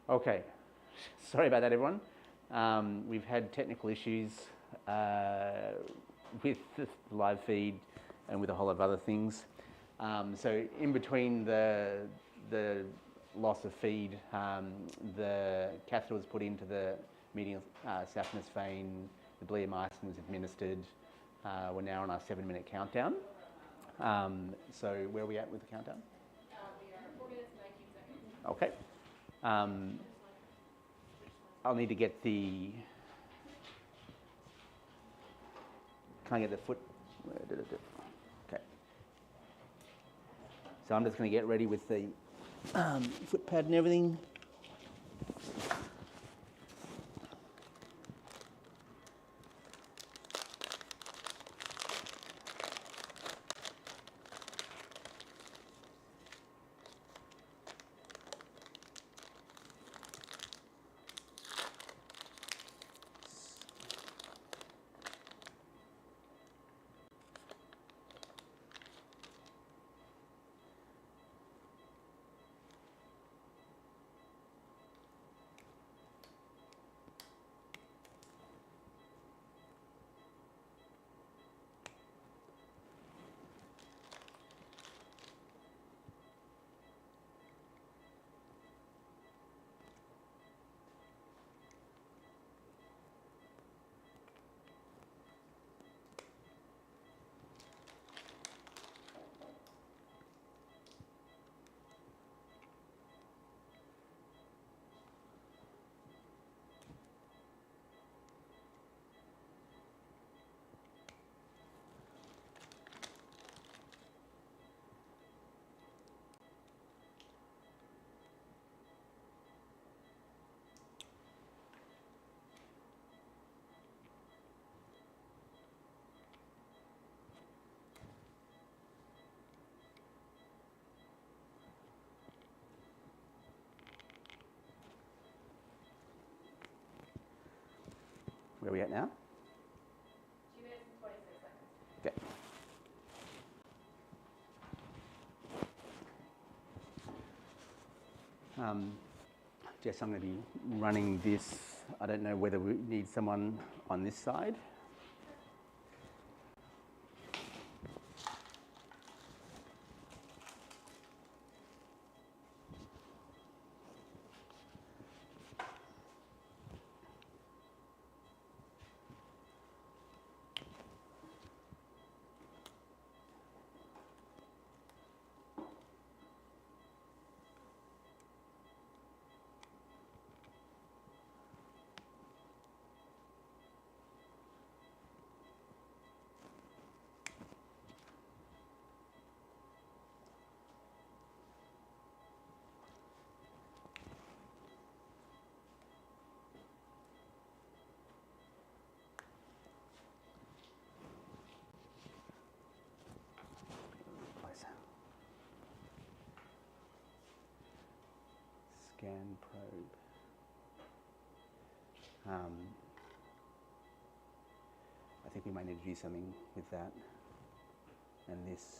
Okay, sorry about that, everyone. We've had technical issues with the live feed and with a whole lot of other things. So in between the loss of feed, the catheter was put into the medial saphenous vein, the bleomycin was administered. We're now on our 7-minute countdown. So where are we at with the countdown? We are 4 minutes and 19 seconds. Okay. I'll need to get the. Can I get the foot? Where did it do? Okay. So I'm just going to get ready with the foot pad and everything. Where are we at now? 2 minutes and 26 seconds. Okay. Jess, I'm going to be running this. I don't know whether we need someone on this side. Scan probe. I think we might need to do something with that and this.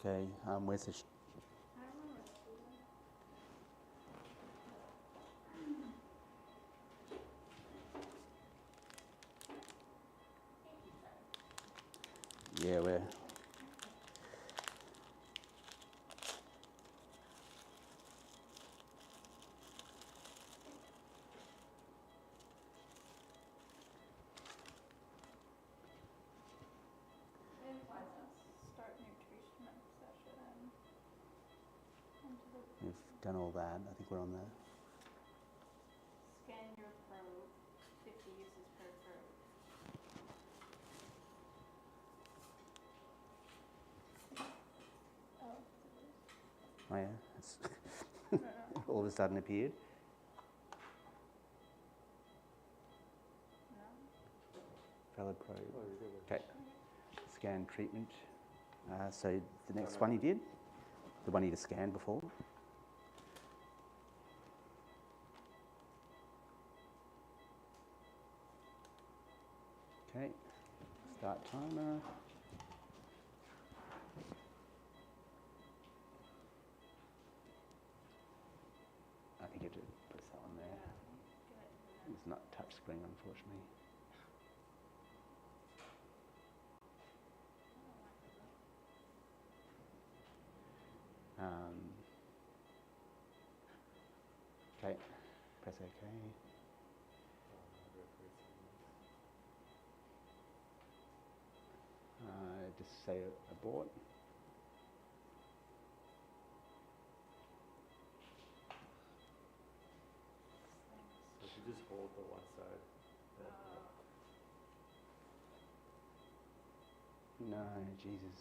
Okay, where's the... Yeah, we're... We've done all that. I think we're on the... Scan your probe, 50 uses per probe. Oh yeah, it's all of a sudden appeared. Valid probe. Okay. Scan treatment. So the next one he did, the one he just scanned before. Okay. Start timer. I think you have to press that one there. It's not touch screen, unfortunately. Okay, press OK. Just say abort. So if you just hold the one side. No, Jesus.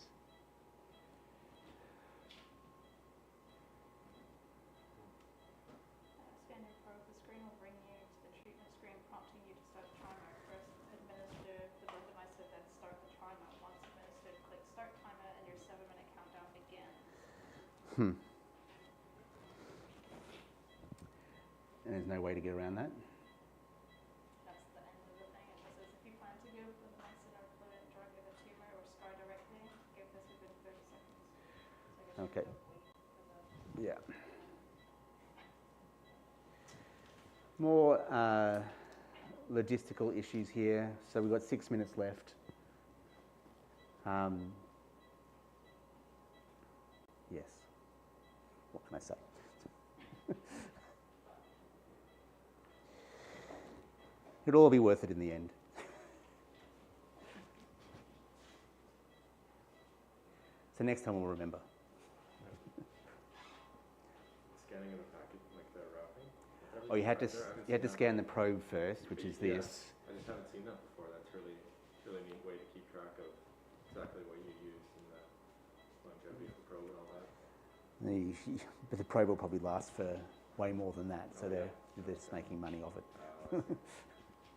Scan your probe. The screen will bring you to the treatment screen, prompting you to start the timer. First, administer the randomizer, then start the timer. Once administered, click start timer, and your 7-minute countdown begins. And there's no way to get around that? That's the end of the thing. It just says if you plan to give randomized or fluid drug in the tumor or scar directly, give this within 30 seconds. So I guess Okay. Yeah. More logistical issues here. So we've got 6 minutes left. Yes. What can I say? It'll all be worth it in the end. So next time we'll remember. Scanning of the packet, like the wrapping. Oh, you had to scan the probe first, which is this. I just haven't seen that before. That's really neat way to keep track of exactly what you used and the longevity of the probe and all that. But the probe will probably last for way more than that, so they're just making money off it.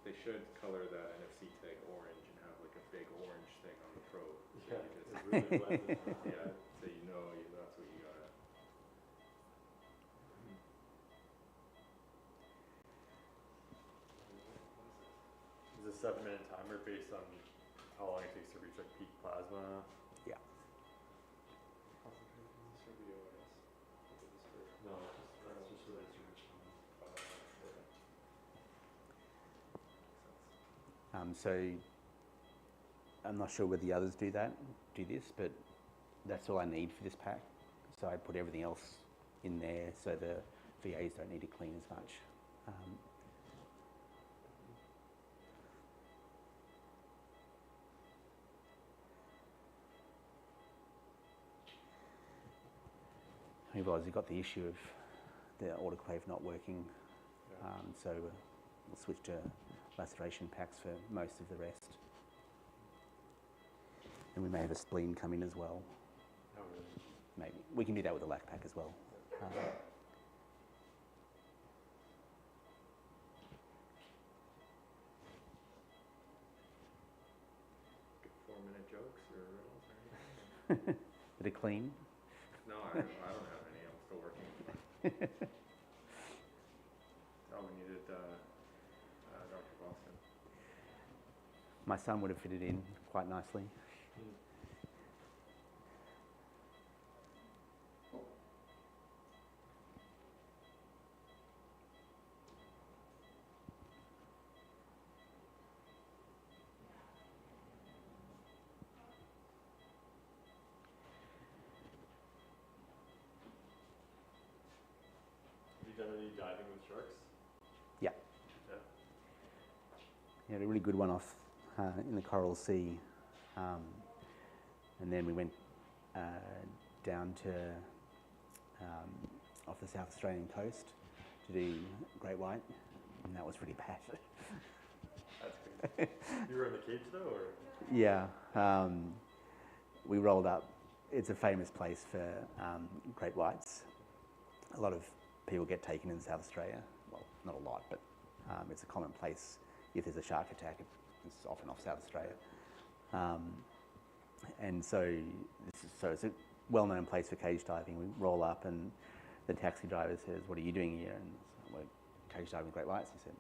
They should color the NFC tag orange and have like a big orange thing on the probe. So Yeah, you it's really blended. yeah, so you know that's what you got. Is a 7-minute timer based on how long it takes to reach like peak plasma? Yeah. No, that's just for research. So I'm not sure whether the others do this, but that's all I need for this pack. So I put everything else in there so the VAs don't need to clean as much. We've obviously got the issue of the autoclave not working, so we'll switch to laceration packs for most of the rest. And we may have a spleen come in as well. Oh, really? Maybe. We can do that with a lac pack as well. Good 4-minute jokes or riddles or anything? Bit of clean. No, I don't have any. I'm still working. Oh, we needed Dr. Boston. My son would have fitted in quite nicely. Have you done any diving with sharks? Yeah. Yeah. We had a really good one off in the Coral Sea, and then we went down to off the South Australian coast to do great white, and that was really bad. That's good. You were in the cage though, or? Yeah, we rolled up. It's a famous place for great whites, a lot of people get taken in South Australia. Well, not a lot, but it's a common place. If there's a shark attack, it's often off South Australia. And so it's a well-known place for cage diving. We roll up and the taxi driver says, "What are you doing here?" And we're cage diving great whites. He said,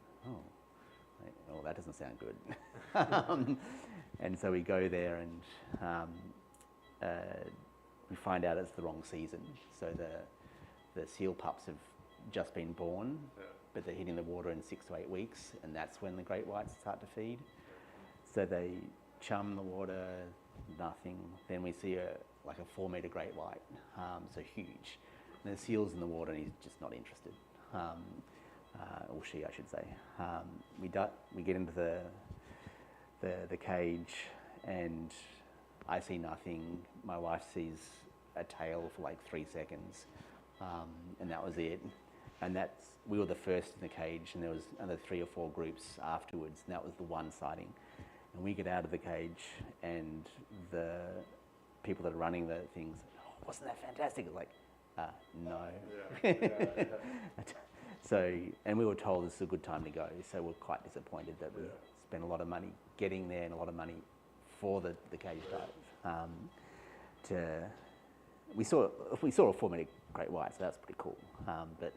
"Oh, that doesn't sound good." And so we go there and we find out it's the wrong season. So the seal pups have just been born, but they're hitting the water in 6 to 8 weeks, and that's when the great whites start to feed. So they chum the water, nothing. Then we see a 4-metre great white, so huge. And the seal's in the water, and he's just not interested, or she, I should say. We get into the cage, and I see nothing. My wife sees a tail for like 3 seconds, and that was it. And we were the first in the cage, and there was another 3 or 4 groups afterwards, and that was the one sighting. And we get out of the cage, and the people that are running the things, "Oh, wasn't that fantastic?" It's like, no. Yeah. So, and we were told this is a good time to go, so we're quite disappointed that we spent a lot of money getting there and a lot of money for the cage dive. We saw a 4-metre great white, so that's pretty cool. But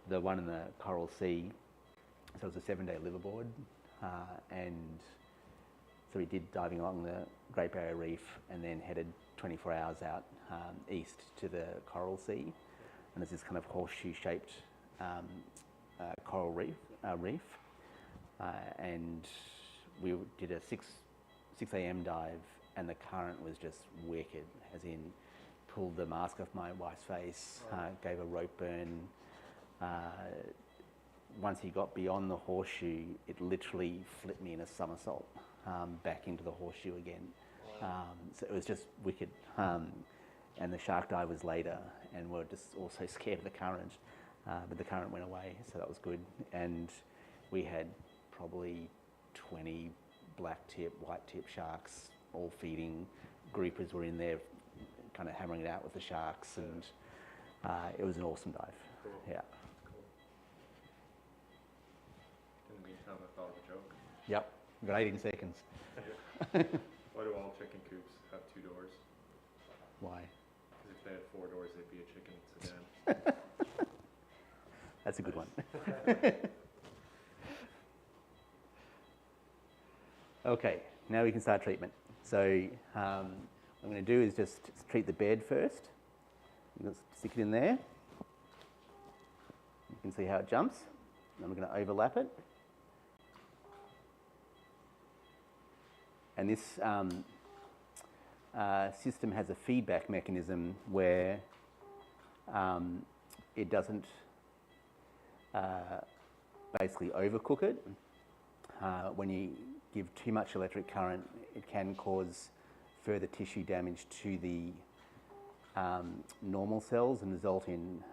the one in the Coral Sea, so it was a 7-day liverboard, and so we did diving along the Great Barrier Reef and then headed 24 hours out east to the Coral Sea, and there's this kind of horseshoe-shaped coral reef, and we did a 6 a.m. dive, and the current was just wicked, as in pulled the mask off my wife's face, gave a rope burn. Once he got beyond the horseshoe, it literally flipped me in a somersault back into the horseshoe again. So it was just wicked. And the shark dive was later, and we're just also scared of the current, but the current went away, so that was good. And we had probably 20 black tip, white tip sharks all feeding. Groupers were in there kind of hammering it out with the sharks, and it was an awesome dive. Cool. Yeah. Cool. In the meantime, I thought of a joke. Yep. We've got 18 seconds. Why do all chicken coops have 2 doors? Why? Because if they had 4 doors, they'd be a chicken sedan. That's a good one. Okay, now we can start treatment. So what I'm going to do is just treat the bed first. I'm going to stick it in there. You can see how it jumps. Then we're going to overlap it. And this system has a feedback mechanism where it doesn't basically overcook it. When you give too much electric current, it can cause further tissue damage to the normal cells and result in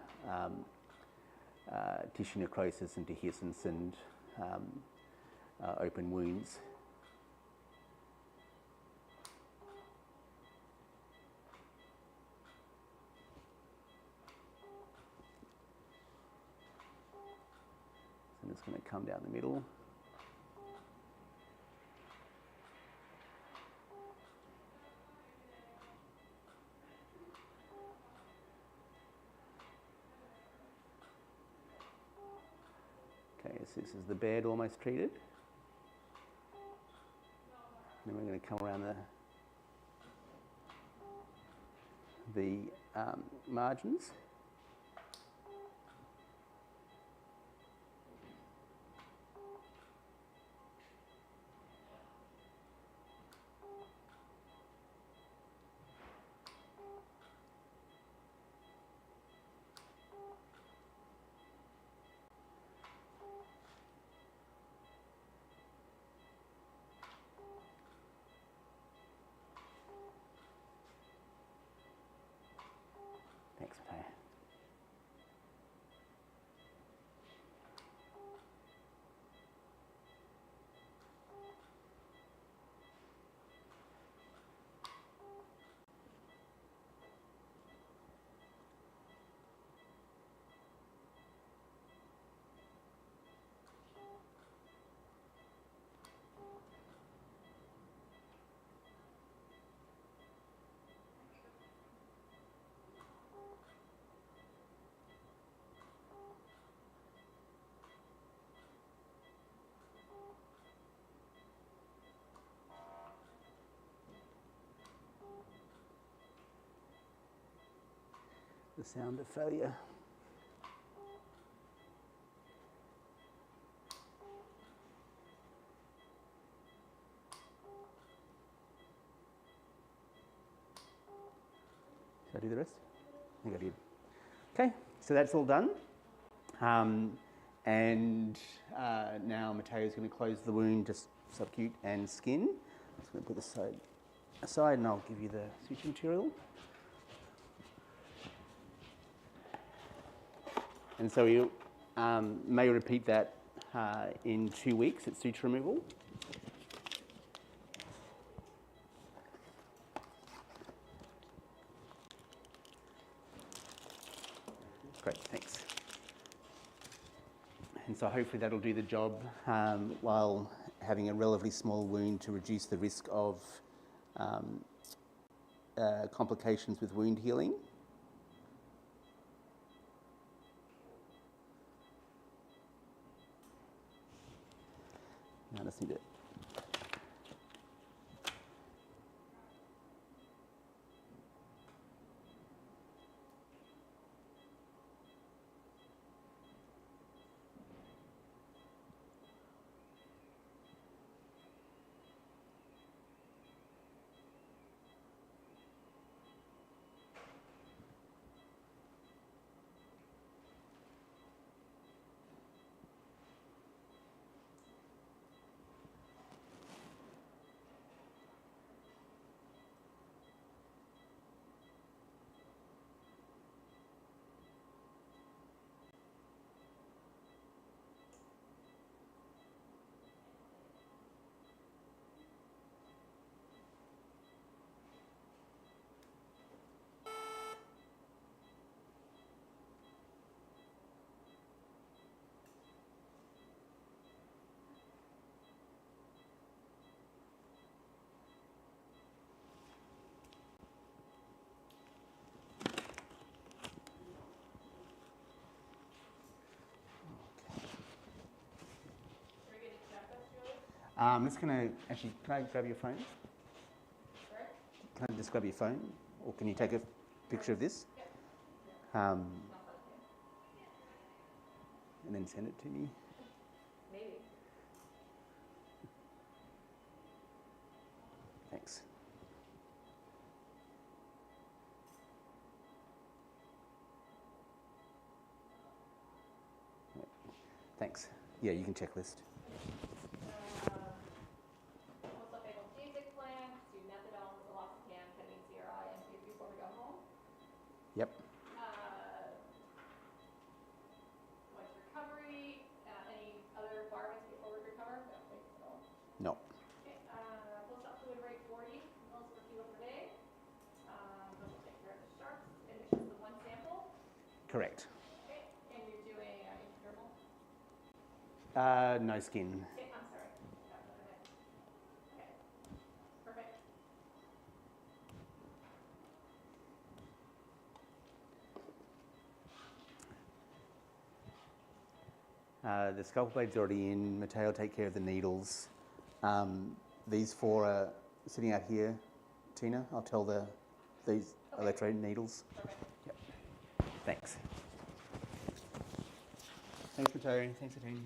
tissue necrosis and dehiscence and open wounds. I'm just going to come down the middle. Okay, so this is the bed almost treated. Then we're going to come around the margins. Thanks, Matteo. the sound of failure. Should I do the rest? I think I did. Okay, so that's all done. And now Matteo's going to close the wound, just subcute and skin. I'm just going to put this aside and I'll give you the suture material. And so you may repeat that in 2 weeks at suture removal. Great, thanks. And so hopefully that'll do the job while having a relatively small wound to reduce the risk of complications with wound healing. Now I just need to I'm just going to, actually, can I grab your phone? Sorry? Can I just grab your phone? Or can you take a picture of this? Yeah. And then send it to me? Maybe. Thanks. Thanks. Yeah, you can checklist. Yep. Like recovery, any other requirements before we recover? No, thanks at all. No. Okay, post-op fluid rate 40 mils per kilo per day. Those will take care of the sharps, and it's just the one sample. Correct. Okay, and you're doing intradermal? No skin. Okay, I'm sorry. Got another bit. Okay, perfect. The scalpel blade's already in. Matteo will take care of the needles. These 4 are sitting out here. Tina, I'll tell these electrode needles. Perfect. Yep. Thanks. Thanks, Matteo. Thanks, Tina.